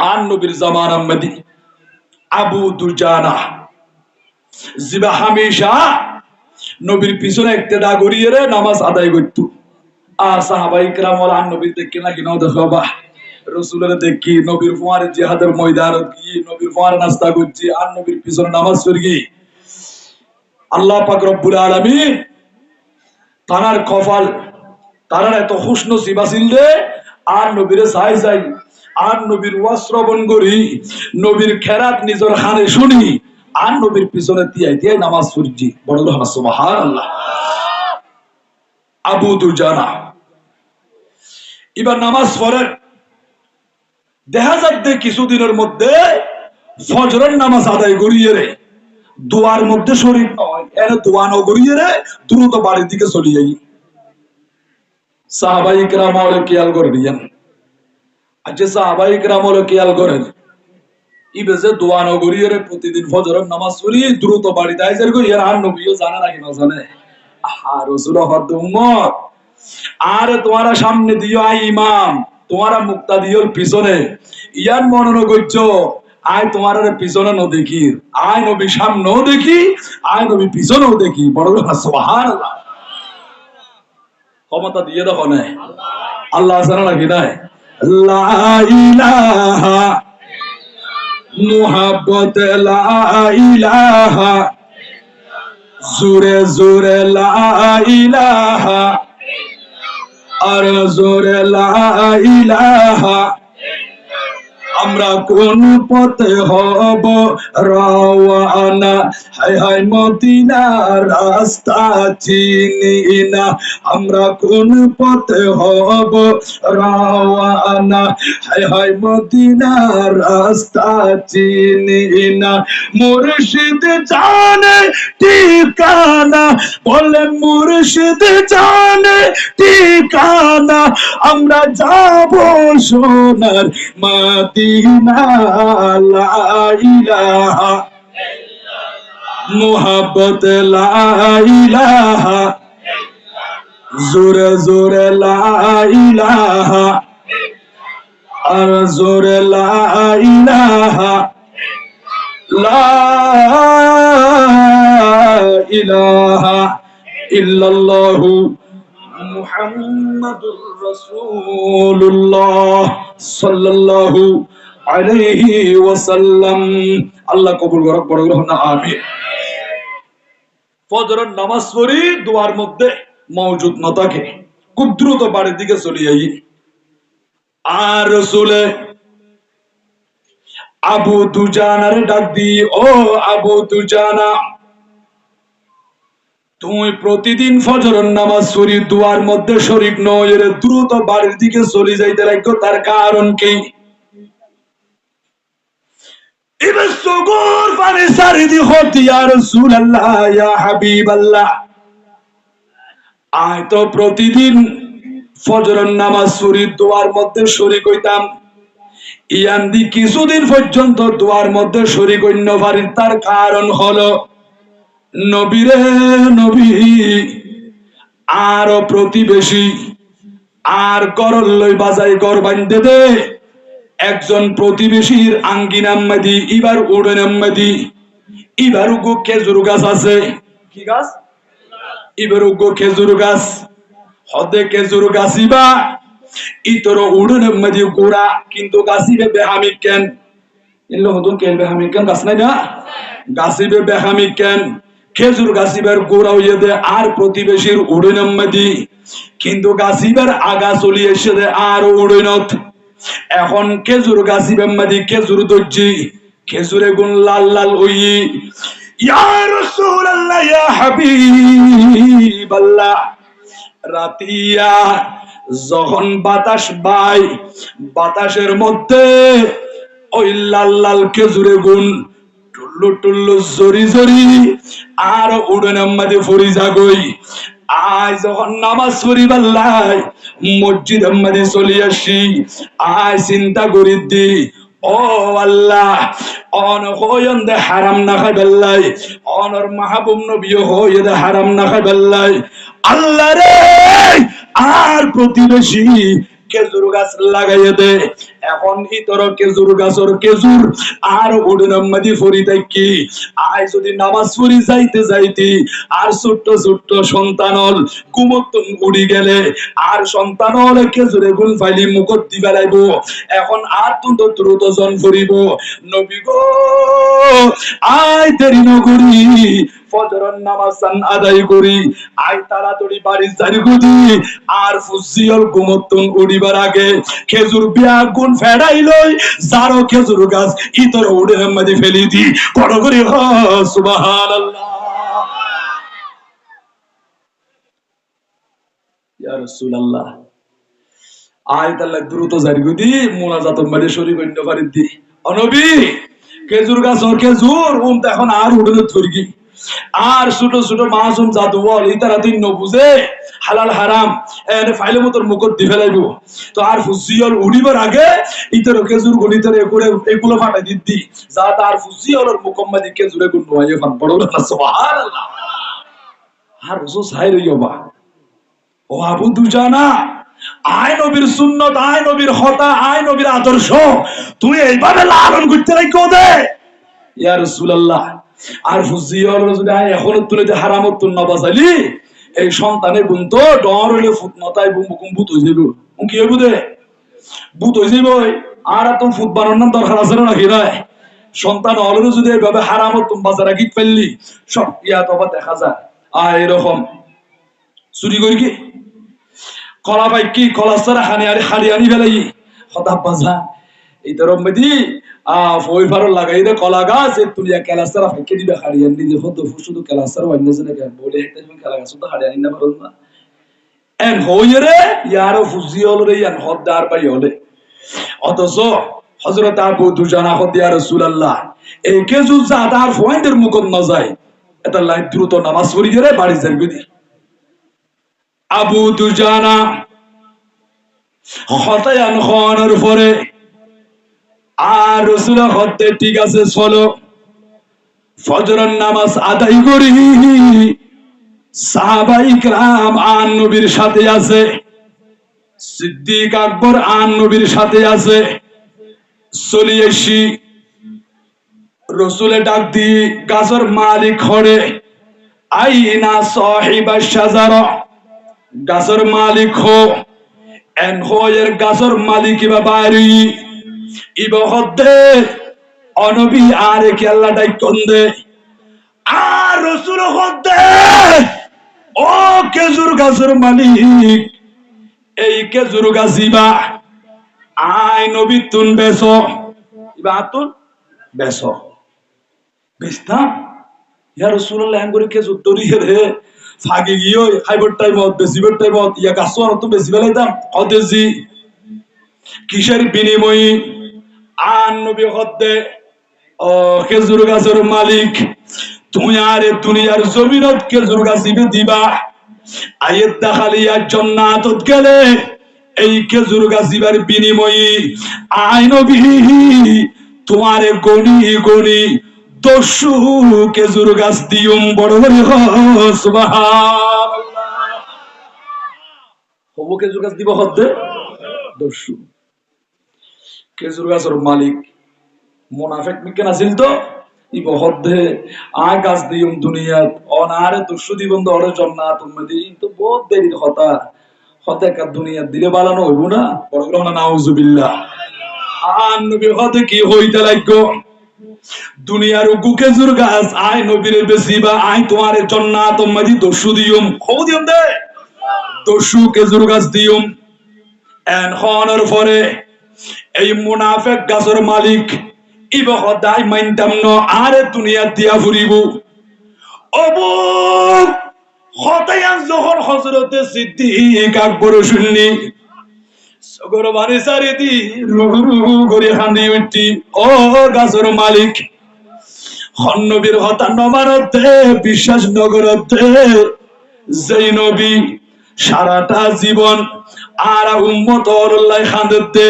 আর নবীর জামানার মধ্যে আবু দুজানা জিবা হামেশা নবীর পিছনে ইক্তেদা করিয়ে নামাজ আদায় করত। আর সাহাবায়ে কেরাম ওলা নবীর দেখে নাকি নাও দেখাবা রাসূলের দেখি নবীর ফুয়ারে জিহাদের ময়দানত গিয়ে নবীর ফুয়ারে নাস্তা করছি আর নবীর পিছনে নামাজ পড়ি। আল্লাহ পাক রব্বুল আলামিন তার কপাল তার এত খুশনসিব আছিল রে আর নবীরে চাই চাই আর নবীর ওয়াজ শ্রবণ করি নবীর খেরাত নিজের কানে শুনি আর নবীর পিছনে তিয়াই তিয়াই নামাজ পড়ছি। বড় সুবহানাল্লাহ। আবু দুজানা এবার নামাজ পড়েন। দেখা যাচ্ছে কিছুদিনের মধ্যে ফজরের নামাজ আদায় করিয়ে রে দোয়ার মধ্যে শরীর নয় এর দোয়া ন করিয়ে রে দ্রুত বাড়ির দিকে চলে যাই। সাহাবায়ে কেরাম ওরে খেয়াল করে দিয়েন। আচ্ছা সাহাবায়ে কেরাম ওরে খেয়াল করেন ইবে যে দোয়া ন করিয়ে রে প্রতিদিন ফজরের নামাজ পড়ি দ্রুত বাড়িতে আইজার কই এর আর নবীও জানে নাকি না জানে। আর রাসূল হদ উম্মত আর তোমারা সামনে দিও আই ইমাম তোমারা মুক্তাদিয়র পিছনে ইয়ান মনন করছো আয় তোমার পিছনে ন দেখি আয় নবী সামনেও দেখি আয় নবী পিছনেও দেখি। বড় সুবহানাল্লাহ। ক্ষমতা দিয়ে দেখো না আল্লাহ জানা নাকি নাই। লা ইলাহা মুহাব্বত লা ইলাহা জোরে জোরে লা ইলাহা আর জোরে লা ইলাহা। আমরা কোন পথে হব রওয়ানা হায় হায় মদিনার রাস্তা চিনি না। আমরা কোন পথে হব রওয়ানা হায় হায় মদিনার রাস্তা চিনি না। মুর্শিদ জানে ঠিকানা বলে মুর্শিদ জানে ঠিকানা আমরা যাব সোনার মদিনা। লা ইলাহা মুহাব্বত লা ইলাহা জোরে জোরে লা ইলাহা আর জোরে লা ইলাহা লা ইলাহা ইল্লাল্লাহু মুহাম্মাদুর রাসূলুল্লাহ সাল্লাল্লাহু আলাইহি ওয়াসাল্লাম। আল্লাহ কবুল করুক। বড় গ্রহণ আমিন। ফজরের নামাজ পড়ি দোয়ার মধ্যে মওজুদ না থাকে খুব দ্রুত বাড়ির দিকে চলে যাই। আর রাসূলে আবু দুজানার ডাক দি ও আবু দুজানা তুমি প্রতিদিন ফজরের নামাজ পড়ি দোয়ার মধ্যে শরীক নয় এর দ্রুত বাড়ির দিকে চলে যাইতে লাগো তার কারণ কি? ইবে সুগুর পানি সারি দি হতি ইয়া রাসূলুল্লাহ ইয়া হাবিবাল্লাহ আয় তো প্রতিদিন ফজরের নামাজ পড়ি দোয়ার মধ্যে শরীক হইতাম ইয়ান দি কিছুদিন পর্যন্ত দোয়ার মধ্যে শরীক হইন পারি তার কারণ হলো নবীরে নবী আর প্রতিবেশী আর করল লই বাজাই কর বান্ধে দে একজন প্রতিবেশীর আঙ্গিনার মধ্যে এবার উড়নের মধ্যে এবার উগো খেজুর গাছ আছে। কি গাছ? এবার উগো খেজুর গাছ হদে খেজুর গাছিবা ইতর উড়নের মধ্যে গোড়া কিন্তু গাছিবে বেহামি কেন এলো হতুন কেন বেহামি কেন গাছ নাই না গাছিবে বেহামি কেন খেজুর গাছিবার গোড়া হইয়ে দে আর প্রতিবেশীর উড়নের মধ্যে কিন্তু গাছিবার আগা চলিয়ে এসে দে আর উড়নত। এখন খেজুর গাছিবার মধ্যে খেজুর দর্জি খেজুরে গুণ লাল লাল হই ইয়া রাসূলুল্লাহ ইয়া হাবিবাল্লাহ রাতিয়া যখন বাতাস বাই বাতাসের মধ্যে ওই লাল লাল খেজুরে গুণ টুল্লু টুল্লু জরি জরি আর উড়নের মধ্যে ফুরি যাগই। আজ যখন নামাজ পড়িবার লাই মসজিদের মধ্যে চলে আসি আজ চিন্তা করি দি ও আল্লাহ অন হইন দে হারাম না খাই বেল্লাই অনর মাহবুব নবী হই দে হারাম না খাই বেল্লাই আল্লাহ রে আর প্রতিবেশী খেজুর গাছ লাগাইয়ে দে। এখন ইতর খেজুর গাছর খেজুর আর উড়ন মাদি ফরি থাকি আয় যদি নামাজ পড়ি যাইতে যাইতি আর ছোট্ট ছোট্ট সন্তানল কুমতন উড়ি গেলে আর সন্তানল খেজুরে গুল ফাইলি মুখত দি বেলাইব। এখন আর তুই তো দ্রুত জন করিব নবী গো আয় দেরি নগরী ফজরের নামাজ আদায় করি আই তাড়াতাড়ি বাড়ি যাই গুদি আর ফুজিয়ল গুমতন উড়িবার আগে খেজুর বিয়া গুণ ফেড়াই লই যারো খেজুর গাছ ইতর উড়ে মধ্যে ফেলি দি বড় করে সুবহানাল্লাহ। ইয়া রাসূলুল্লাহ আই তাআলা দ্রুত যাই গুদি মুনাজাত মধ্যে শরীক অন্য পারি দি নবী খেজুর গাছ ওর খেজুর এখন আর উড়ে ধরগি আর ছোট ছোট মাসুম জাদু বল ইতারা দিন ন বুঝে হালাল হারাম এনে ফাইলে মতর মুখত দি ফেলাইব তো আর ফুজিয়ল উড়িবার আগে ইতার খেজুর গণিতের করে এগুলো ফাটাই দিদি যা তার ফুজিয়লের মুকম্মদি খেজুরে গুণ নয় ফান বড় না সুবহানাল্লাহ। আর রাসূল সাইর ইয়বা ও আবু দুজানা আয় নবীর সুন্নত আয় নবীর হতা আয় নবীর আদর্শ তুই এইভাবে লালন করতে রাখো দে ইয়া রাসূলুল্লাহ। আর ফুজিয়ল যদি আয় এখন তুলে যে হারামত তুন না বাজালি এই সন্তানের গুণ তো ডর হইলে ফুটনতাই বুম বুত হই যাইব কি হইব দে বুত হই যাইব আর তো ফুট বানানোর দরকার আছে না কি রায় সন্তান হলেও যদি এইভাবে হারামত তুম বাজারে গিট ফেললি সব ইয়া তো দেখা যায় আর এরকম চুরি করি কি কলা পাই কি কলা সারা হারিয়ানি ফেলাই হঠাৎ বাজা এই তোর মেদি ফই ফারো লাগাই রে কলা গাছ তুলিয়া কেলা সারা ফেকে দিবে হারিয়ানি দিয়ে হতো শুধু কেলা সারা অন্য জনে বলে একটা তুমি কেলা গাছ তো হারিয়ানি না পারো না এন হইয়ে রে ইয়ারো ফুজি হলো রে ইয়ান হদ্দার পাই হলে অথচ হযরত আবু দুজানা হদ ইয়া রাসূলুল্লাহ এই কেজু জাদার ফয়েন্ডের মুখত না যায় এটা লাইন দ্রুত নামাজ পড়ি রে বাড়ি যাই গদি আবু দুজানা হতায়ান খানের পরে আর রাসূল হতে ঠিক আছে চলো ফজরের নামাজ আদায় করি সাহাবায়ে کرام আর নবীর সাথে আছে সিদ্দিক আকবর আর নবীর সাথে আছে চলি আসি রাসূলে ডাক দি গাছর মালিক হরে আইনা সাহিবা শাজারা গাছর মালিক হো এন হোয়ের গাছর মালিক ইবা বাড়ি ইবা হদ্দে অনবী আর কি আল্লাহ ডাই কন্দে আর রাসূল হদ্দে ও খেজুর গাছর মালিক এই খেজুর গাছ ইবা আই নবী তুন বেসো ইবা তুন বেসো বেস্তা ইয়া রাসূলুল্লাহ এমন খেজুর তরি রে ফাগি গিয়ে খাইবার টাইমত বেশিবার টাইমত ইয়া গাছর তো বেশি বেলাই দাম অদেজি কিসের বিনিময়ে আন নবী হদ্দে ও খেজুর গাছের মালিক তুমি আর দুনিয়ার জমিনত খেজুর গাছ দিবা আয়াত দাখালিয়া জান্নাতত গেলে এই খেজুর গাছ দিবার বিনিময়ে আই নবী তোমারে গনি গনি 200 খেজুর গাছ দিউম বড় বড় সুবহানাল্লাহ হবো খেজুর গাছ দিব হদ্দে 200 খেজুর গাছের মালিক মুনাফিক মিকেন আছিল তো ইব হদ্দে আ গাছ দিউম দুনিয়াত অনারে 200 দিবন দরে জান্নাত উম্মতি তো বহুত দেরি হতা হতে কা দুনিয়া দিলে বালানো হইব না বড় বড় না নাউজুবিল্লাহ আন নবী হতে কি হইতে লাগো দুনিয়ার গুকে জুর গাছ আয় নবীরে বেশিবা আয় তোমার জান্নাত উম্মতি 200 দিউম খো দিউম দে 200 খেজুর গাছ দিউম এন খনের পরে এই মুনাফিক গাছের মালিক ইবা হদাই মাইনতাম ন আরে দুনিয়া দিয়া ফুরিব অবু হতায়ান যখন হযরতে সিদ্দিক আকবর শুননি সগর বাড়ি সারিদি রুরু করে হাঁদি উঠি ও গাছের মালিক নবীর হতা নমারতে বিশ্বাস নগরতে যেই নবী সারাটা জীবন আর উম্মত আল্লাহ খান্দতে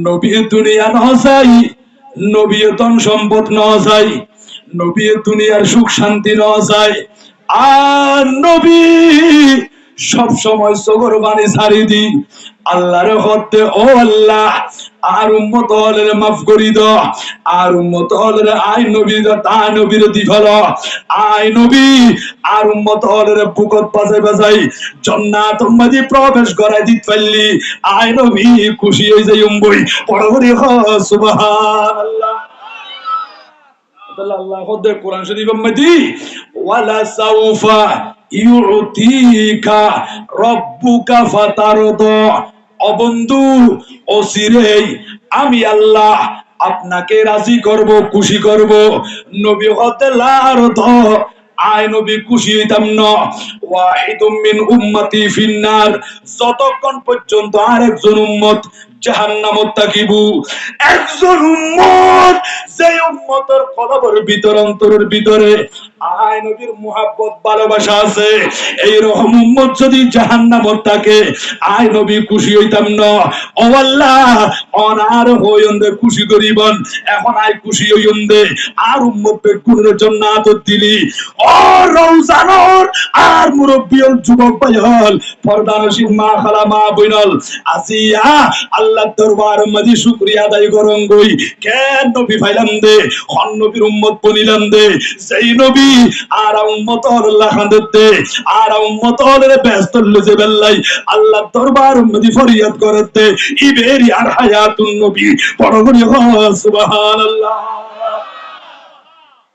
নবী দুনিয়া নজাই নবী ধন সম্পদ নজাই নবী দুনিয়ার সুখ শান্তি নজাই আর নবী সব সময় সগর বাণী ছাড়ি দি আল্লাহর হতে ও আল্লাহ আর উম্মত হলের মাফ করি দাও আর উম্মত হলের আই নবী তা নবীর দিফল আই নবী আর উম্মত হলের বুকত পাশে বাজাই জান্নাত মাঝে প্রবেশ করাই দিত পারলি আই নবী খুশি হয়ে যাই উম্বই পড়বরি হ সুবহানাল্লাহ আল্লাহ হতে কোরআন শরীফ মধ্যে ওয়ালা সাউফা ইউতিকা রব্বুকা ফাতারদা অবন্ধু অচিরেই আমি আল্লাহ আপনাকে রাজি করব খুশি করব নবী হতে লারদ আয় নবী খুশি হইতাম না ওয়াহিদুম মিন উম্মতি ফিন্নার যতক্ষণ পর্যন্ত আরেকজন উম্মত জাহান্নামত থাকিবু একজন উম্মত যে উম্মতের কলবের ভিতর অন্তরের ভিতরে আয় নবীর মুহাব্বত ভালোবাসা আছে এই রকম উম্মত যদি জাহান্নামত থাকে আয় নবী খুশি হইতাম না ও আল্লাহ অনার হইন্দে খুশি করিবন এখন আয় খুশি হইন্দে আর উম্মত বেগুনের জান্নাত দিলি ও রওজানর আর মুরব্বিয়ল যুবক ভাইল পর্দানশীল মা খালা মা বইনল আসিয়া আল্লাহর দরবার মাঝে শুকরিয়া আদায় করং গই কেন নবী ফাইলাম দে হন নবীর উম্মত বনিলাম দে সেই নবী আর উম্মত আল্লাহ খান্দতে আর উম্মত হলে ব্যস্ত লজে বেল্লাই আল্লাহর দরবার মাঝে ফরিয়াদ করতে ইবেরি আর হায়াতুন নবী পরগরি সুবহানাল্লাহ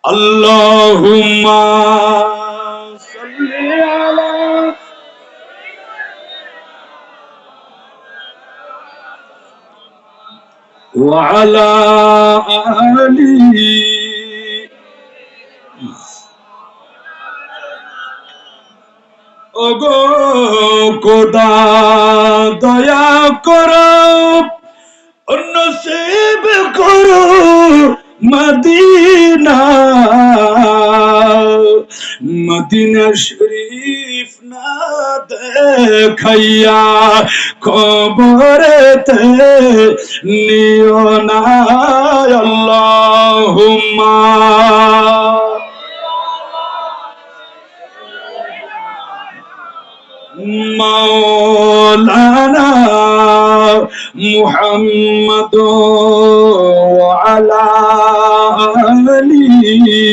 আল্লাহুম্মা সাল্লি আলা وعلى آله ওগো খোদা দয়া করো নসিব করো মদিনা মদিনা শরীফ না দেখাইয়া কবরেতে নিও না আল্লাহুম্মা মাওলানা মুহাম্মদ ওয়া আলা আলিহি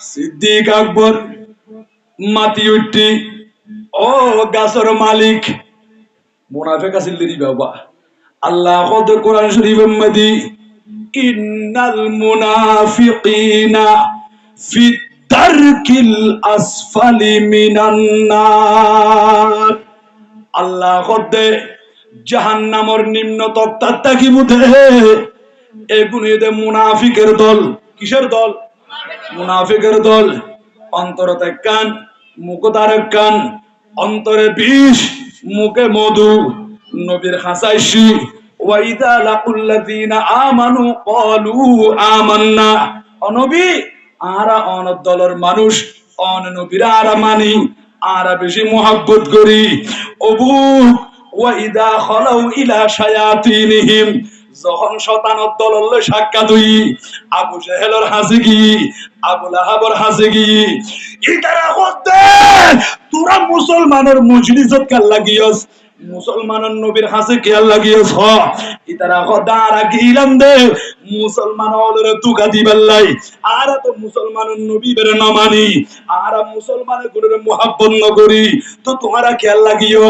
সিদ্দিক আকবর মাতি উঠি ও গাছর মালিক মুনাফিক আছিল দেরি বাবা আল্লাহ কত কোরআন শরীফের মধ্যে ইন্নাল মুনাফিকিনা ফি দারকিল আসফালি মিনান নার আল্লাহ কত জাহান্নামের নিম্ন তক্তা থাকিবুতে এগুনিতে মুনাফিকের দল কিসের দল মুনাফিকের দল অন্তরতে কান মুখতারে কান অন্তরে বিষ মুখে মধু নবীর হাসাইশি ওয়াইদা লাকুল্লাযিনা আমানু ক্বালু আমান্না নবী আরা অন দলের মানুষ অন নবীরা আরা মানি আরা বেশি মোহাব্বত করি ওবু ওয়াইদা খালাউ ইলা শায়াতিনহিম যখন শয়তানের দললে সাক্ষাৎ হই আবু জেহেলের হাসি কি আবু লাহাবের হাসি কি ইতারা করতে তোরা মুসলমানের মজলিসত কাল লাগিয়স মুসলমানের নবীর হাসি খেয়াল লাগিয়স হ ইতারা খদারা গিলাম দে মুসলমান হলরে তুকা দিবাল্লাই আর তো মুসলমানের নবী বের না মানি আর মুসলমানের গুলোরে মুহাব্বত ন করি তো তোমারা খেয়াল লাগিও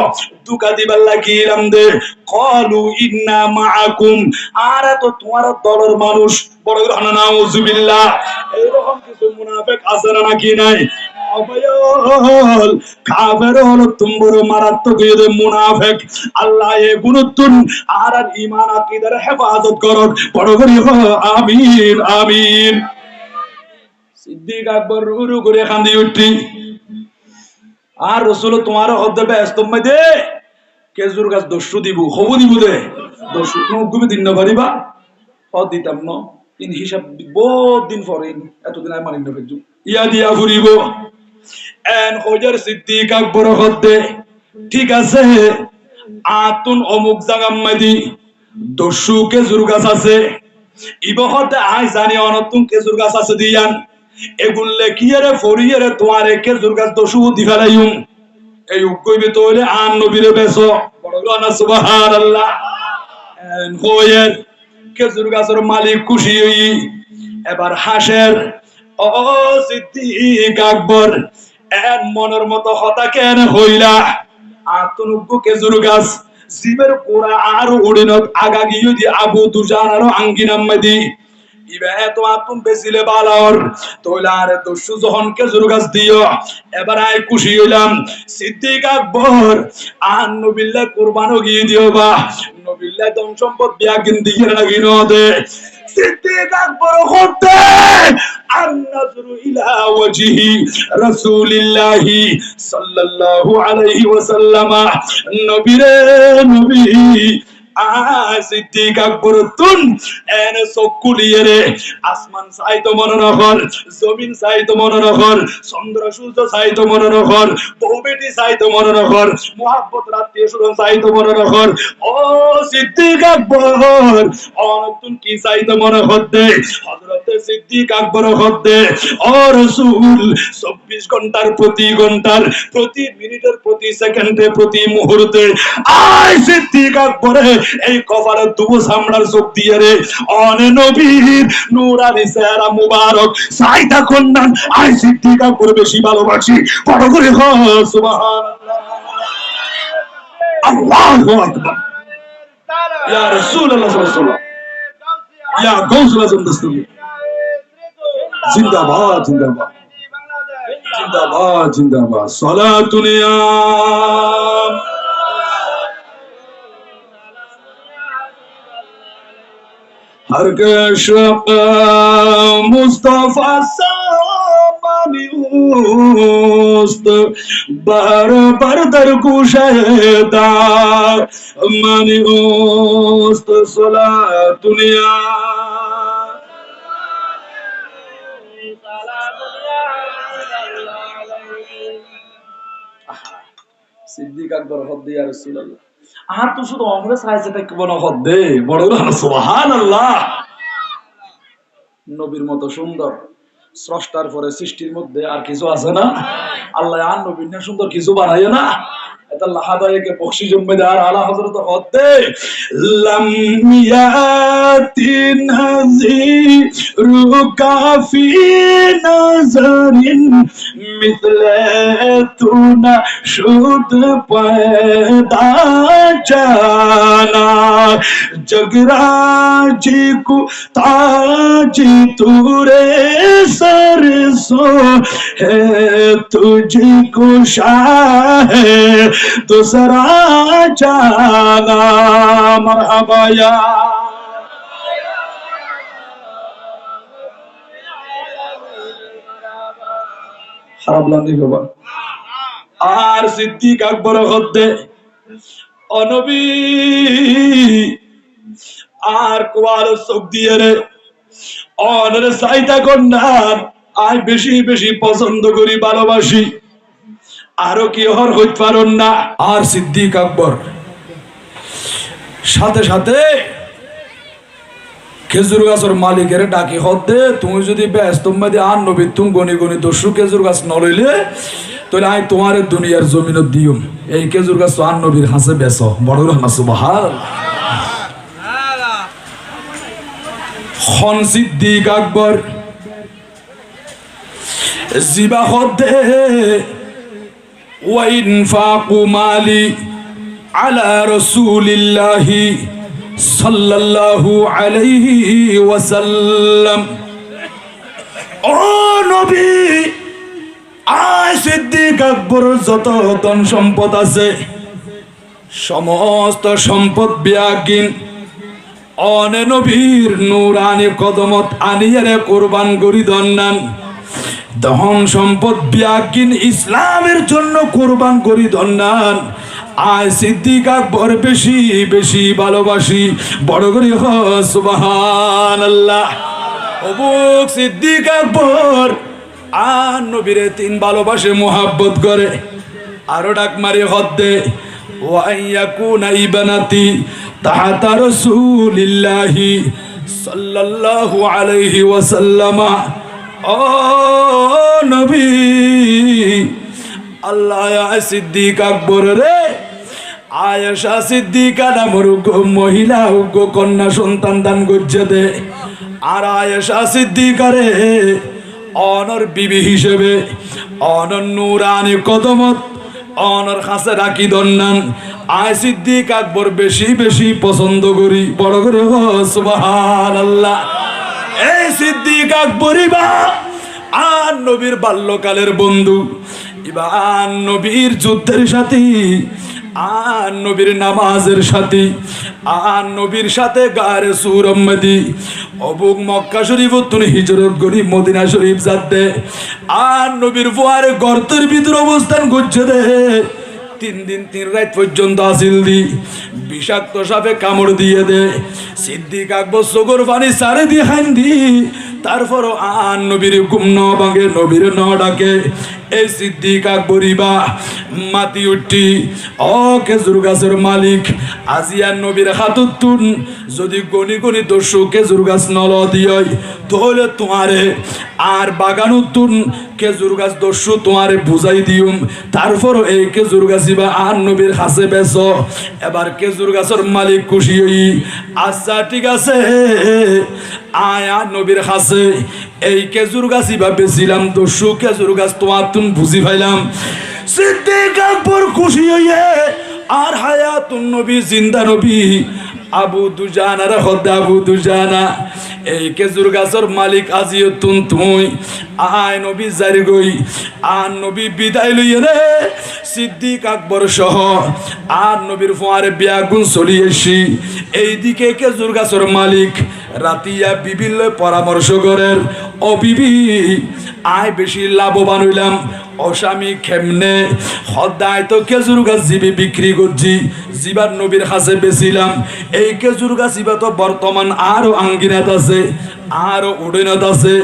তুকা দিবাল্লা গিলাম দে ক্বালু ইন্না মাআকুম আর তো তোমার দলের মানুষ বড় না নাউজুবিল্লাহ এরকম কিছু মুনাফিক আছে না নাকি নাই অবয়ল কাফের হলো তুমবর মারাত্মক এদের মুনাফিক আল্লাহ এ গুণতুন আর ঈমান আকীদার হেফাজত করক বড় করে আমিন আমিন সিদ্দিক আকবর রুরু করে কান্দি উঠি আর রাসূল তোমার হদ্দে ব্যস্ত মধ্যে কেজুর গাছ দস্যু দিব হবু দিব দে দস্যু তুমি দিন না পারিবা হদ দিতাম ন ইন হিসাব বহুত দিন পরে এতদিন আর মানি না ফেজু ইয়া দিয়া ফুরিব এন হজার সিদ্দিক আকবর হদ্দে ঠিক আছে আতুন অমুক জায়গা মাদি দস্যু কেজুর গাছ আছে ইবহতে আই জানি অনতুন কেজুর গাছ আছে দিয়ান এগুলো কি রে ফরিয়ে রে তোমার খেজুর গাছ তো সুদি ফেলাইম এই কইবে তো হইলে আন নবীরে বেসো বড় না সুবহানাল্লাহ হইয়ের খেজুর গাছের মালিক খুশি হই এবার হাসের ও সিদ্দিক আকবর এর মনের মতো হতা কেন হইলা আর তুনুকু খেজুর গাছ জীবের কোরা আর উড়িনত আগা গিয়ে দি আবু দুজান আর আঙ্গিনাম মেদি ইবে তো আতুন বেসিলে বালার তোইলা আরে দস্যু যখন খেজুর গাছ দিও এবার আই খুশি হইলাম সিদ্দিক আকবর আর নবিল্লাহ কুরবানও গিয়ে দিও বা নবিল্লাহ ধন সম্পদ বিয়া কিন দিয়ে লাগি নদে সিদ্দিক আকবর হতে আন-নাজরু ইলা ওয়াজহি রাসূলিল্লাহি সাল্লাল্লাহু আলাইহি ওয়াসাল্লাম নবীরে নবী সিদ্দিক আকবর তুন এনে চকুলিয়ে রে আসমান চাইতো মনোরহর জমিন চাইতো মনোরহর চন্দ্র সূর্য চাইতো মনোরহর বউ বেটি চাইতো মনোরহর মোহাব্বত রাত্রি সুরন চাইতো মনোরহর ও সিদ্দিক আকবর অনতুন কি চাইতো মনোরহর দে হযরতে সিদ্দিক আকবর হতে ও রাসূল 24 ঘন্টার প্রতি মিনিটের প্রতি সেকেন্ডে প্রতি মুহূর্তে আয় সিদ্দিক আকবরে এই কপালে দুবো সামড়ার চোখ দিয়ে রে অনে নবীর নূরানি চেহারা মুবারক সাইতা কন্যান আই সিদ্দিক আকবর বেশি ভালোবাসি বড় করে সুবহানাল্লাহ আল্লাহু আকবার ইয়া রাসূলুল্লাহ সাল্লাল্লাহু আলাইহি ওয়াসাল্লাম ইয়া গাউসুল আজম দস্তগীর জিন্দাবাদ জিন্দাবাদ জিন্দাবাদ জিন্দাবাদ সালাতুল ইয়াম हर शक मुस्तफा सामानी उस्त बार बार दर कुशदा मानी उस्त सला दुनिया सिद्दीक अकबर हद या रसूल अल्लाह আর তো শুধু আমরা চাইছে তাকে বড় হদে বড় সুবহানাল্লাহ নবীর মতো সুন্দর স্রষ্টার পরে সৃষ্টির মধ্যে আর কিছু আছে না আল্লাহ আর নবীর না সুন্দর কিছু বানায় না এটা লাহাদায়কে বখশি জম্মেদার আলা হযরত হদে লাম ইয়াতিন হাযিরুকা ফি নাজারিন মিথলে তুনা শুদ पैदा जाना जगराजी को ताजी तुरे सरसो है तुझको शाह दूसरा जाना मरहबा या আর সিদ্দিক আকবর হতে অনবী আর কোয়াল চোখ দিয়ে রে অনরে চাইতা কন্যার আই বেশি বেশি পছন্দ করি ভালোবাসি আরো কি হর হইতে পারন না আর সিদ্দিক আকবর সাথে সাথে খেজুর গাছের মালিকের ডাকি হদে তুমি যদি ব্যস্ত মধ্যে আর নবী তুমি গনি গনি দস্যু খেজুর গাছ নলইলে তাহলে আমি তোমার দুনিয়ার জমিন দিও এই খেজুর গাছ আর নবীর হাসে বেচ বড় না সুবহানাল্লাহ খন সিদ্দিক আকবর জিবা হদে ওয়া ইনফাকু মালি আলা রাসূলিল্লাহি সাল্লাল্লাহু আলাইহি ওয়াসাল্লাম ও নবী আয় সিদ্দিক আকবর যত ধন সম্পদ আছে সমস্ত সম্পদ বিয়াগিন অনে নবীর নূরানি কদমত আনিয়ারে কুরবান করি দন্নান ধন সম্পদ বিয়াগিন ইসলামের জন্য কুরবান করি দন্নান আয় সিদ্দিক আকবর বেশি বেশি ভালোবাসি বড় করে সুবহানাল্লাহ অবুক সিদ্দিক আকবর আর নবীরে তিন ভালোবাসে মোহাব্বত করে আরো ডাক মারি হদে ওয়াইয়াকুনা ইবানাতি তাহাতা রাসূলিল্লাহি সাল্লাল্লাহু আলাইহি ওয়াসাল্লাম ও নবী আল্লাহ সিদ্দিক আকবর রে আয়েশা সিদ্দিকা নামের মহিলা কন্যা সন্তান দান করছে দে আর আয়েশা সিদ্দিকা রে অনর বিবি হিসেবে অনর নুরানি কদমত অনর কাছে রাখি দন্নান আয় সিদ্দিক আকবর বেশি বেশি পছন্দ করি বড় করে সুবহানাল্লাহ। এই সিদ্দিক আকবরই বা আর নবীর বাল্যকালের বন্ধু ইবান নবীর যুদ্ধের সাথী আর নবীর নামাজের সাথী আর নবীর সাথে গারে সুরম্মদি অবুক মক্কা শরীফ তুমি হিজরত করি মদিনা শরীফ যাতে আর নবীর ফুয়ারে গর্তের ভিতরে অবস্থান করছে দে 3 দিন 3 রাত পর্যন্ত আসিল দি বিষাক্ত সাপে কামড় দিয়ে দে সিদ্দিক আকবর চোখের পানি সারে দিয়ে খান দি তারপরও আর নবীর ঘুম ন ভাঙে নবীর ন ডাকে এই সিদ্দিক আকবরই বা মাতি উঠি ও খেজুর গাছের মালিক আজিয়ার নবীর হাতত তুন যদি গনি গনি দস্যু খেজুর গাছ নল দিয় তাহলে তোমারে আর বাগানত তুন খেজুর গাছ দস্যু তোমারে বুঝাই দিউম তারপরও এই খেজুর গাছি বা আর নবীর কাছে বেচ এবার খেজুর গাছের মালিক খুশি হই আচ্ছা ঠিক আছে আয়া নবীর কাছে এই খেজুর গাছি বা বেছিলাম দস্যু খেজুর গাছ তোমার তুমি বুঝি পাইলাম সিদ্দিক আকবর খুশি হইয়ে আর হায়াতুন নবী জিন্দা নবী আবু দুজানা রে খোদা আবু দুজানা এই খেজুর গাছের মালিক আজিও তুই আয় নবী জারি গই আর নবী বিদায় লইয়ে রে সিদ্দিক আকবর সহ আর নবীর ফুয়ারে বিয়া গুণ চলিয়েছি এইদিকে খেজুর গাছের মালিক রাতিয়া বিভিন্ন পরামর্শ করেন ও বিবি আয় বেশি লাভবান হইলাম অস্বামী খেমনে সদায় তো খেজুর গাছ জিবি বিক্রি করছি জিবার নবীর কাছে বেছিলাম এই খেজুর গাছ জিবা তো বর্তমান আরো আঙ্গিনাত আছে আরো উড়িনত আছে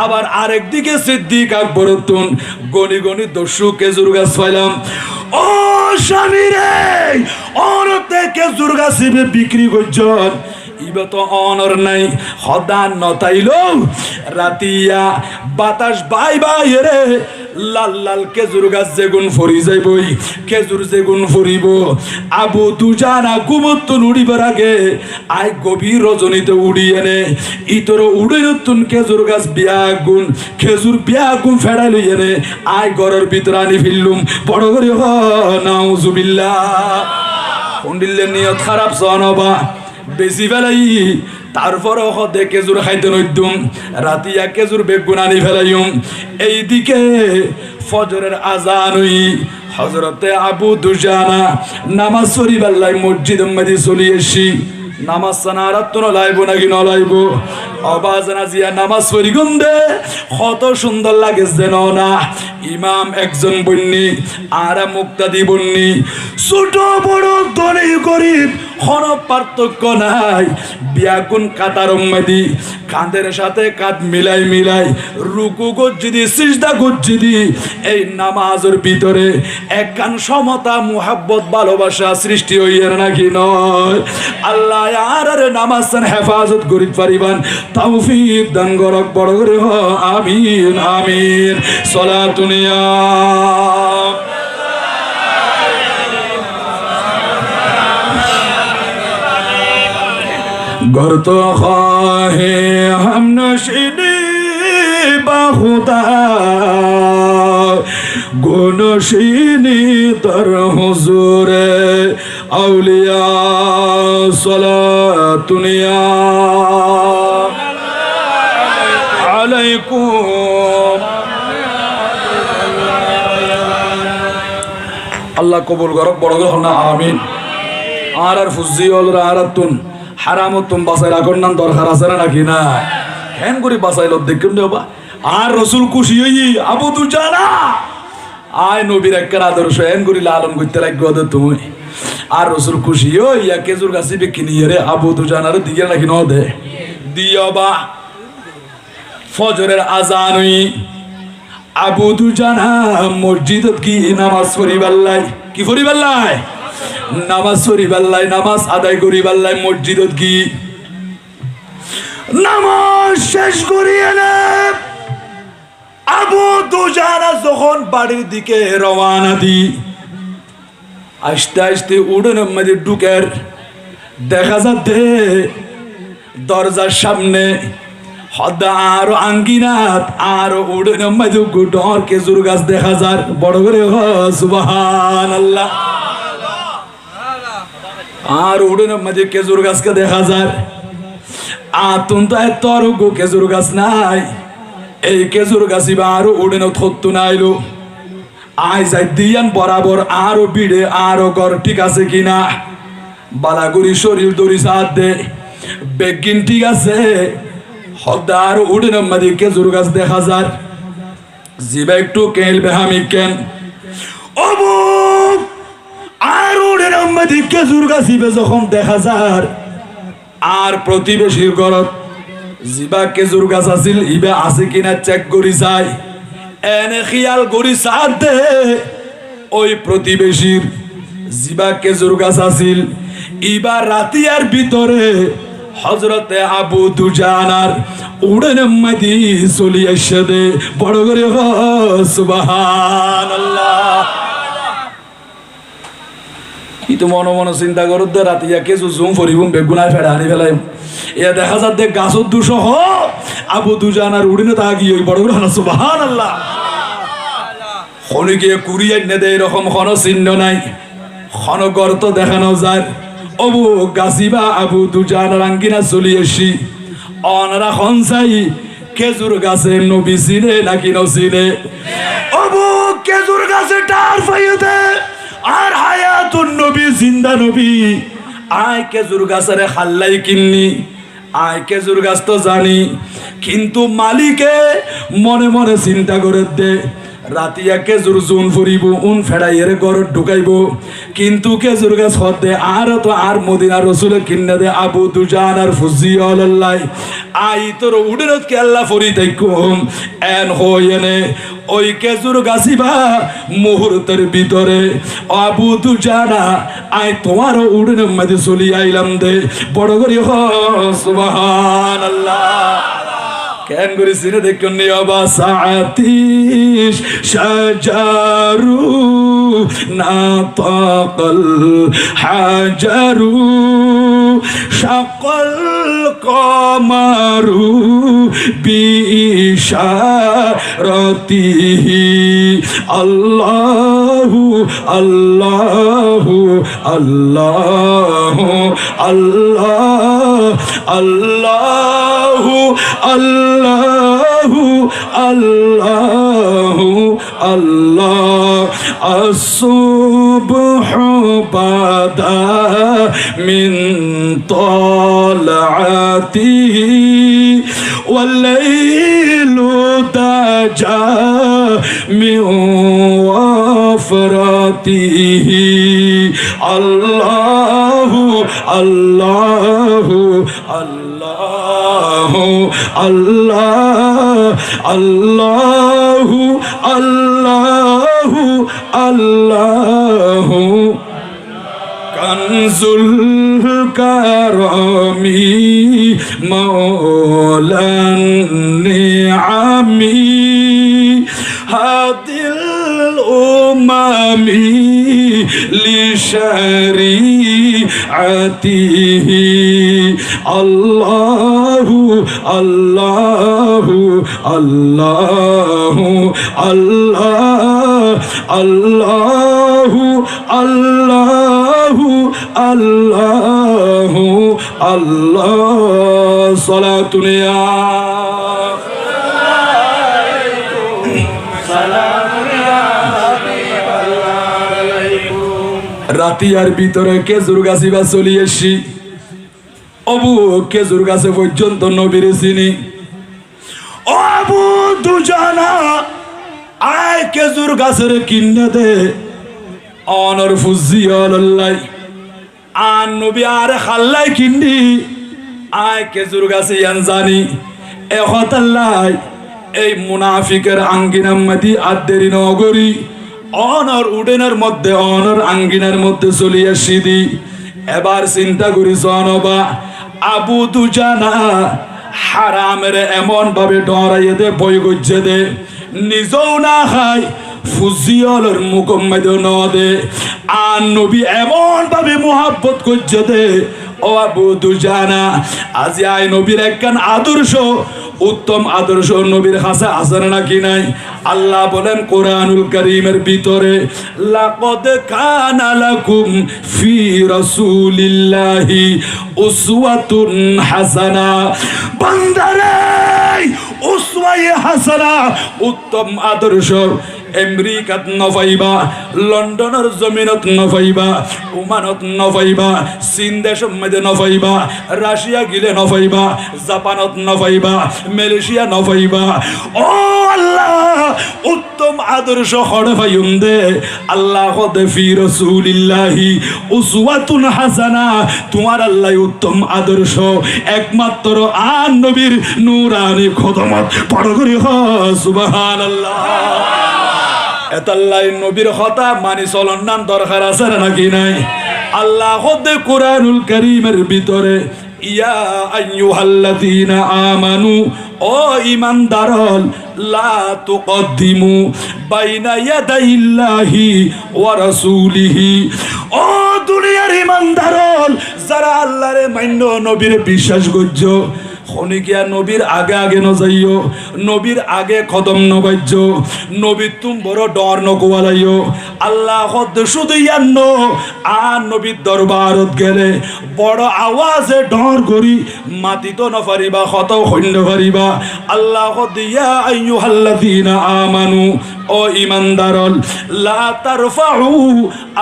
আবার আরেকদিকে সিদ্দিক আকবর তুন গনি গনি দস্যু খেজুর গাছ পাইলাম ও স্বামী রে অনতে খেজুর গাছ জিবে বিক্রি করছেন ইবা তো অনর নাই সদান নতাইল রাতিয়া বাতাস বাই বাই রে লাল লাল খেজুর গাছ যেগুন ফরি যাইবই খেজুর যেগুন ফরিব আবু দুজানা কুমত্ত উড়িবার আগে আয় গভীর রজনীতে উড়িয়ে নে ইতর উড়ে নতুন খেজুর গাছ বিয়া গুণ খেজুর বিয়া গুণ ফেড়াই লইয়ে নে আয় ঘরের ভিতরে আনি ফিরলুম বড় করে নাউজুবিল্লাহ পন্ডিলের নিয়ত খারাপ সনবা বেশি ফেলাই তারপরে হদে খেজুর খাইতে নইতুম রাতিয়া খেজুর বেগুন আনি ফেলাইম এইদিকে ফজরের আজান হই হজরতে আবু দুজানা নামাজ পড়িবার লাই মসজিদ মধ্যে চলি এসি নামাজ সানারাত লাইব নাকি নলাইব অবাজনা জিয়া নামাজ পড়ি গুন্দে কত সুন্দর লাগে যেন না ইমাম একজন বন্নি আর মুক্তাদি বন্নি ছোট বড় ধনী গরিব কোন পার্থক্য নাই বিয়াগুন কাতার মেদি কাঁধের সাথে কাঁধ মিলাই মিলাই রুকু গজ্জিদি সিজদা গজ্জিদি এই নামাজের ভিতরে একখান সমতা মুহাব্বত ভালোবাসা সৃষ্টি হইয়ে নাকি নয় আল্লাহ আর নামাজ হেফাজত করি পারিবান তৌফিক দান করক বড় করে আমিন আমিন সলাতুনিয়া गर तो ख्वाहे हम नशीनी बाखुदा गुनशीनी तर हुजूरे औलिया सलातुनिया अलैकुम अल्लाह कबूल करक बड़ ना आमीन আর ফুজি অলরা আরাতুন হারামতুন বাসাই রাখুন না দরকার আছে না নাকি না কেন করে বাসাইল দেখুন দেবা আর রসুল খুশি হই আবু দুজানা আয় নবীর একখান আদর্শ এন করে লালন করতে লাগবে তুমি আর রসুল খুশি হইয়া খেজুর গাছি বিকিনি রে আবু দুজানার দিকে নাকি ন দে দিও বা ফজরের আজান হই আবু দুজানা মসজিদত কি নামাজ পড়িবার লাই কি পড়িবার লাই নামাজ পড়িবার লাই নামাজ আদায় করিবার লাই মসজিদত কি নামাজ শেষ করিয়ে নে আবু দুজানা যখন বাড়ির দিকে রওনা দি আস্তে আস্তে উড়নের মধ্যে ঢুকের দেখা যাচ্ছে দরজার সামনে হদা আরো আঙ্গিনাত আরো উড়নের মধ্যে গুডর খেজুর গাছ দেখা যায় বড় করে সুবহানাল্লাহ আর উড়নের মধ্যে খেজুর গাছকে দেখা যায় আতুন তো এত আরোগ্য খেজুর গাছ নাই এই খেজুর গাছি বা আরো উড়েন থত্তু নাইলো আই যাই দিয়ান বরাবর আরো বিড়ে আরো ঘর ঠিক আছে কিনা বালাগুড়ি শরীর দড়ি সাথ দে বেগিন ঠিক আছে হদ্দা আরো উড়েন মাঝে খেজুর গাছ দেখা যার জিবা একটু কেলবে আমি কেন অবু আর উড়েন মাঝে খেজুর গাছিবে যখন দেখা যার আর প্রতিবেশীর ঘরত জিবা খেজুর গাছ আছিল ইবা আছে কিনা চেক করি যায় এনে খেয়াল করি সাথ দে ওই প্রতিবেশীর জিবা খেজুর গাছ আছিল ইবা রাতিয়ার ভিতরে হযরতে আবু দুজানার উড়েন মাদি চলি আসে দে বড় করে সুবহানাল্লাহ কি তো মনে মনে চিন্তা করো দে রাতিয়া কেজু জুম ফরিবুম বেগুনায় ফেড়া আনি ফেলাই এ দেখা যাচ্ছে গাছত দুসহ আবু দুজানার উড়িনে তা গিয়ে ওই বড় করে সুবহানাল্লাহ খনিকে কুরিয়ার নেদে এরকম কোন চিহ্ন নাই খন গর্ত দেখানো যায় অবু গাছিবা আবু দুজানার আঙ্গিনা চলি এসি অনরা খনসাই খেজুর গাছে নবী চিনে নাকি নচিনে অবু খেজুর গাছে টার ফাইতে আর হায়াতুন নবী জিন্দা নবী আয় খেজুর গাছের খাল্লাই কিন্নি আয় খেজুর গাছ তো জানি কিন্তু মালিকে মনে মনে চিন্তা করে দে রাতিয়া খেজুর জুন ফুরিব উন ফেড়াইয়ের ঘর ঢুকাইব কিন্তু খেজুর গাছ হতে আর তো আর মদিনা রসুল কিনে দে আবু দুজানার ফুজি আল্লাহ আই তোর উডেরত কে আল্লাহ ফরি তাইকুম এন হইনে ওই খেজুর গাছিবা মুহূর্তের ভিতরে আবু দুজানা আই তোমার উডের মধ্যে চলি আইলাম দে বড় করি সুবহানাল্লাহ কেন করেছি না দেখুন সাআতিশ শাজারু নাতাকাল হাজারু শাকাল কমারু বিইশারাতিহি আল্লাহু আল্লাহু আল্লাহু আল্লাহ আল্লাহু আল্লাহু আল্লাহু আল্লাহ আসুবহু বাদা মিন তালাতিহি ওয়াল্লাইলু তাজা মিন ওয়াফরাতিহি আল্লাহু আল্লাহু আল্লাহু আল্লাহ আল্লাহু আল্লাহু আল্লাহু কানজুল কারামি মাওলান নিআমি হাদিল উমামি লিশারিআতিহি আল্লাহু আল্লাহু আল্লাহু আল্লাহ আল্লাহু আল্লাহু আল্লাহু আল্লাহ সালাতুন ইয়া রাতিয়ার ভিতরে খেজুর গাছিবা চলি এসি অবু খেজুর গাছে পর্যন্ত নবীর চিনি ও আবু দুজানা আয় খেজুর গাছের কিনে দে অনর ফুজি আল্লাহ আর নবী আর খাল্লাই কিন্দি আয় খেজুর গাছে ইয়ান জানি এ হতাল্লাই এই মুনাফিকের আঙ্গিনার মধ্যে আদেরি নগরী অনর উডেনের মধ্যে অনর আঙ্গিনার মধ্যে চলি আসি দি এবার চিন্তা করি জনবা আবু দুজানা হারামের এমন ভাবে ডরাইয়ে দে বই গজ্জে দে নিজেও না খায় ফুজিয়লের মুকম্মদ নদে আর নবী এমন ভাবে মোহাব্বত করছে দে ও আবু দুজানা আজি আই নবীর একখান আদর্শ উত্তম আদর্শ নবীর কাছে আছে নাকি নাই আল্লাহ বলেন কোরআনুল কারীমের ভিতরে লাকাদ কানা লাকুম ফি রাসূলিল্লাহি উসওয়াতুন হাসানা বান্দারে উসওয়ায়ে হাসানা উত্তম আদর্শ আমেরিকাত নফাইবা লন্ডনের জমিনত নফাইবা ওমানত নফাইবা চীন দেশের মধ্যে নফাইবা রাশিয়া গিলে নফাইবা জাপানত নফাইবা মালয়েশিয়া নফাইবা ও আল্লাহ উত্তম আদর্শ হড়ে ভাইম দে আল্লাহ কদে ফি রাসূলিল্লাহি উসওয়াতুন হাসানা তোমার আল্লাহ উত্তম আদর্শ একমাত্র আর নবীর নূরানি খদমত পড়ো করি সুবহানাল্লাহ এতাল্লাই নবীর কথা মানি চলন নাম দরকার আছে নাকি নাই আল্লাহ হদে কোরআনুল কারীমের ভিতরে ইয়া আইয়ুহাল্লাযীনা আমানু ও ঈমানদারল লা তুকদ্দিমু বাইনা ইয়াদাইল্লাহি ওয়া রাসূলিহি ও দুনিয়ার ঈমানদারল যারা আল্লাহরে মান্য নবীর বিশ্বাস করছ খনিকিয়া নবীর আগে আগে ন যাইও নবীর আগে কদম নবাজ্য নবীর তুম বড় ডর নকোয়ালাইও আল্লাহ হদ শুধু ইয়ান্ন আর নবীর দরবারত গেলে বড় আওয়াজে ডর করি মাতি তো নফারিবা কত সৈন্য ফারিবা আল্লাহ হদ ইয়া আইয়ুহাল্লাযীনা আমানু ও ঈমানদারল লা তারফাউ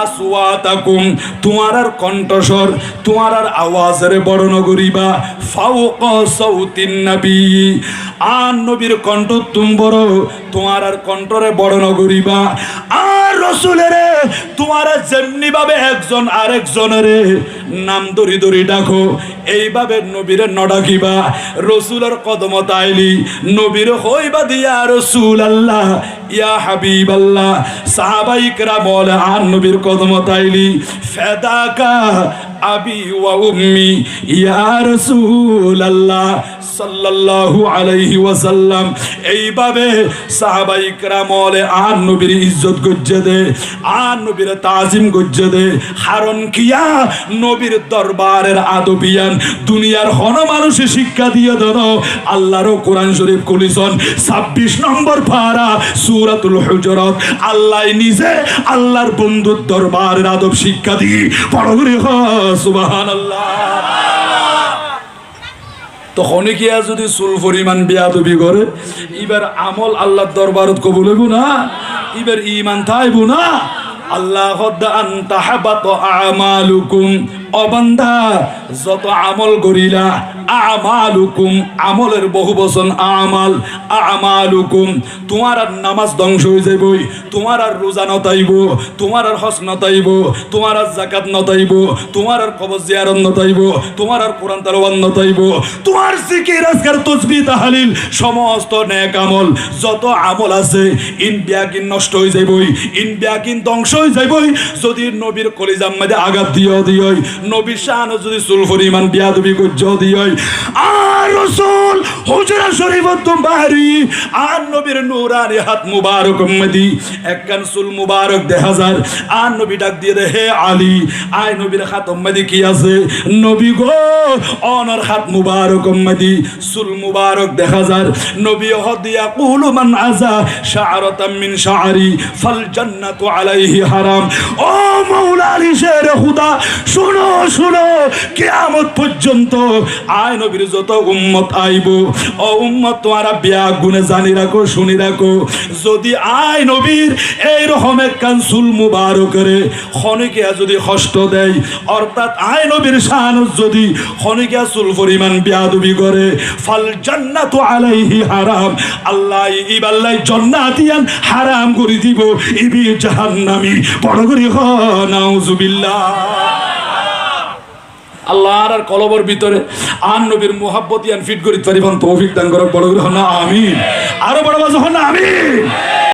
আসওয়াতাকুম তোমার কণ্ঠস্বর তোমার আওয়াজের বড় নগরিবা ফাওকা সাউতিন নবী আর নবীর কণ্ঠ তুম বড় তোমার কণ্ঠরে বড় নগরিবা আর রাসূলের তোমার যেমনি ভাবে একজন আরেকজনের নাম ধরি ধরি ডাকো এইভাবে নবীরে নডাকিবা রাসূলের কদমত আইলি নবীর হইবা দিয়া রাসূলুল্লাহ ইয়া হাবিবাল্লাহ সাহাবাই কেরাম বলে আর নবীর কদমত আইলি ফাদাকা আবি ওয়া উম্মি ইয়া রাসূলুল্লাহ সাল্লাল্লাহু আলাইহি ওয়াসাল্লাম এইভাবে সাহাবাই কেরাম বলে আর নবীর ইজ্জত গজ্জে দে আর নবীর তাজিম গজ্জে দে কারণ কিয়া নবীর দরবারের আদবিয়ান দুনিয়ার হন মানুষে শিক্ষা দিয়ে দেন আল্লাহর কোরআন শরীফ খুলিছন 26 নম্বর পারা সূরাতুল হুজুরাত আল্লাহ নিজে আল্লাহর বন্ধুর দরবারের আদব শিক্ষা দিয়ে পড়ো করে সুবহানাল্লাহ তখন কি যদি চুল পরিমাণ বেয়াদবি করে এবার আমল আল্লাহর দরবারত কবুল হইব না এবার ঈমান থাইব না আল্লাহ আন তাহাবাত আমালুকুম ও বান্দা যত আমল করিলা আমালুকুম আমলের বহু বচন আমাল আমালুকুম তোমার আর নামাজ ধ্বংস হয়ে যাইবই তোমার আর রোজা নতাইব তোমার আর হজ নতাইব তোমার আর যাকাত নতাইব তোমার আর কবর জিয়ারত নতাইব তোমার আর কোরআন তেলাওয়াত নতাইব তোমার জিকির আজকার তাসবিহ তাহলিল সমস্ত নেক আমল যত আমল আছে ইন বিয়াকিন নষ্ট হয়ে যাইবই ইন বিয়াকিন ধ্বংস হয়ে যাইবই যদি নবীর কলিজার মধ্যে আঘাত দিও নবীর শান যদি চুল পরিমাণ বিয়াদবি করছ দিও আর রাসূল হুজরা শরীফত বাহারি আর নবীর নূরানি হাত মুবারক মদি একখান চুল মুবারক 1000 আর নবী ডাক দিয়ে দে হে আলী আয় নবীর হাত মদি কি আছে নবী গো অনর হাত মুবারক মদি চুল মুবারক 1000 নবী হদিয়া কুলু মান আযা শা'রাতাম মিন শা'রি ফাল জান্নাতু আলাইহি হারাম ও মাওলা আলী শের খুদা শুনো শুনো কিয়ামত পর্যন্ত আয় নবীর যত উম্মত আইব ও উম্মত তোমরা বিয়া গুনে জানি রাখো শুনি রাখো যদি আয় নবীর এই রকম একখান চুল মুবারকের খনিকিয়া যদি কষ্ট দেয় অর্থাৎ আয় নবীর শান যদি খনিকিয়া চুল পরিমাণ বিয়াদবি করে ফাল জান্নাতু আলাইহি হারাম আল্লাহ ইবাল্লাহ জান্নাতিয়ান হারাম করে দিব ইবি জাহান্নামী বড় করে হ নাউজুবিল্লাহ আল্লাহর আর কলবর ভিতরে আর নবীর মুহাব্বত ইয়ান ফিট করি পারিবান তৌফিক দান করো বড় করে না আমিন আরো বড় বাজো না আমিন